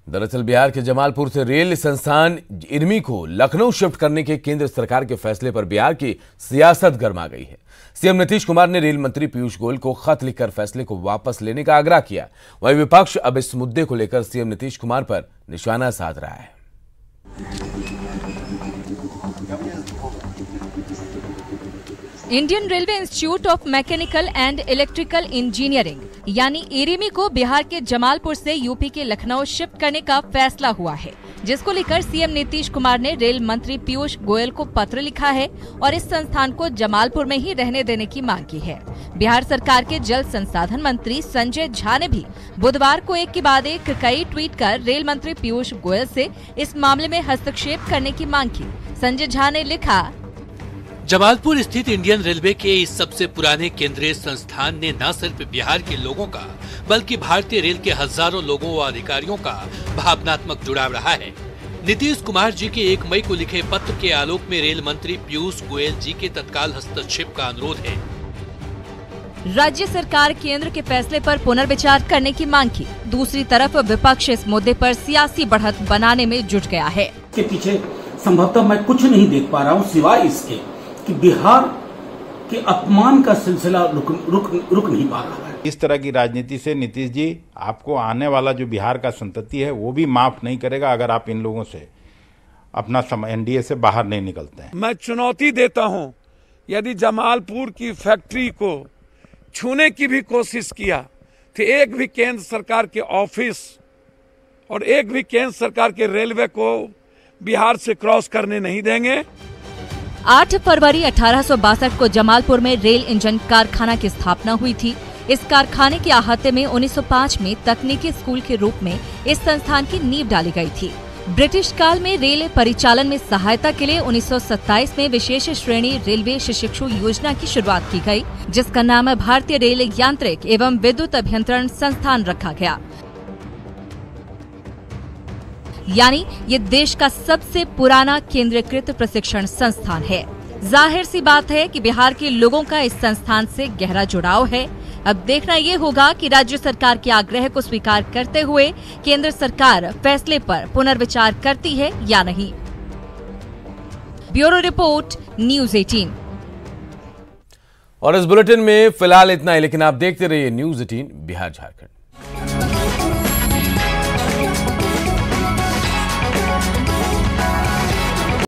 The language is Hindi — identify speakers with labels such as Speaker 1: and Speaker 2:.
Speaker 1: दरअसल बिहार के जमालपुर से रेल संस्थान इरमी को लखनऊ शिफ्ट करने के केंद्र सरकार के फैसले पर बिहार की सियासत गर्मा गई है। सीएम नीतीश कुमार ने रेल मंत्री पीयूष गोयल को खत लिखकर फैसले को वापस लेने का आग्रह किया। वहीं विपक्ष अब इस मुद्दे को लेकर सीएम नीतीश कुमार पर निशाना साध रहा है।
Speaker 2: Indian railway institute of mechanical and electrical engineering यानी इरमी को बिहार के जमालपुर से यूपी के लखनऊ शिफ्ट करने का फैसला हुआ है, जिसको लेकर सीएम नीतीश कुमार ने रेल मंत्री पीयूष गोयल को पत्र लिखा है और इस संस्थान को जमालपुर में ही रहने देने की मांग की है। बिहार सरकार के जल संसाधन मंत्री संजय झा ने भी बुधवार को एक के बाद एक कई ट्वीट कर रेल मंत्री पीयूष गोयल से इस मामले में हस्तक्षेप करने की मांग की। संजय झा ने लिखा,
Speaker 3: जमालपुर स्थित इंडियन रेलवे के इस सबसे पुराने केंद्रीय संस्थान ने न सिर्फ बिहार के लोगों का बल्कि भारतीय रेल के हजारों लोगों व अधिकारियों का भावनात्मक जुड़ाव रहा है। नीतीश कुमार जी के 1 मई को लिखे पत्र के आलोक में रेल मंत्री पीयूष गोयल जी के तत्काल हस्तक्षेप का अनुरोध है।
Speaker 2: राज्य सरकार केंद्र के फैसले पर पुनर्विचार करने की मांग की। दूसरी तरफ विपक्ष इस मुद्दे पर सियासी बढ़त बनाने में जुट गया है।
Speaker 4: इसके पीछे संभवतः मैं कुछ नहीं देख पा रहा हूँ सिवाय इसके कि बिहार के अपमान का सिलसिला रुक नहीं पा रहा है।
Speaker 5: इस तरह की राजनीति से नीतीश जी आपको आने वाला जो बिहार का संतति है वो भी माफ नहीं करेगा अगर आप इन लोगों से अपना एनडीए से बाहर नहीं निकलते हैं।
Speaker 6: मैं चुनौती देता हूं, यदि जमालपुर की फैक्ट्री को छूने की भी कोशिश किया तो एक भी केंद्र सरकार के ऑफिस और एक भी केंद्र सरकार के रेलवे को बिहार से क्रॉस करने नहीं देंगे।
Speaker 2: 8 फरवरी 1862 को जमालपुर में रेल इंजन कारखाना की स्थापना हुई थी। इस कारखाने के अहाते में 1905 में तकनीकी स्कूल के रूप में इस संस्थान की नींव डाली गई थी। ब्रिटिश काल में रेल परिचालन में सहायता के लिए 1927 में विशेष श्रेणी रेलवे शिक्षु योजना की शुरुआत की गई, जिसका नाम भारतीय रेल यांत्रिक एवं विद्युत अभियंत्रण संस्थान रखा गया। यानी ये देश का सबसे पुराना केंद्रीकृत प्रशिक्षण संस्थान है। जाहिर सी बात है कि बिहार के लोगों का इस संस्थान से गहरा जुड़ाव है। अब देखना ये होगा कि राज्य सरकार के आग्रह को स्वीकार करते हुए केंद्र सरकार फैसले पर पुनर्विचार करती है या नहीं। Bureau report, news 18।
Speaker 1: और इस बुलेटिन में फिलहाल इतना ही, लेकिन आप देखते रहिए न्यूज़ 18 बिहार झारखंड।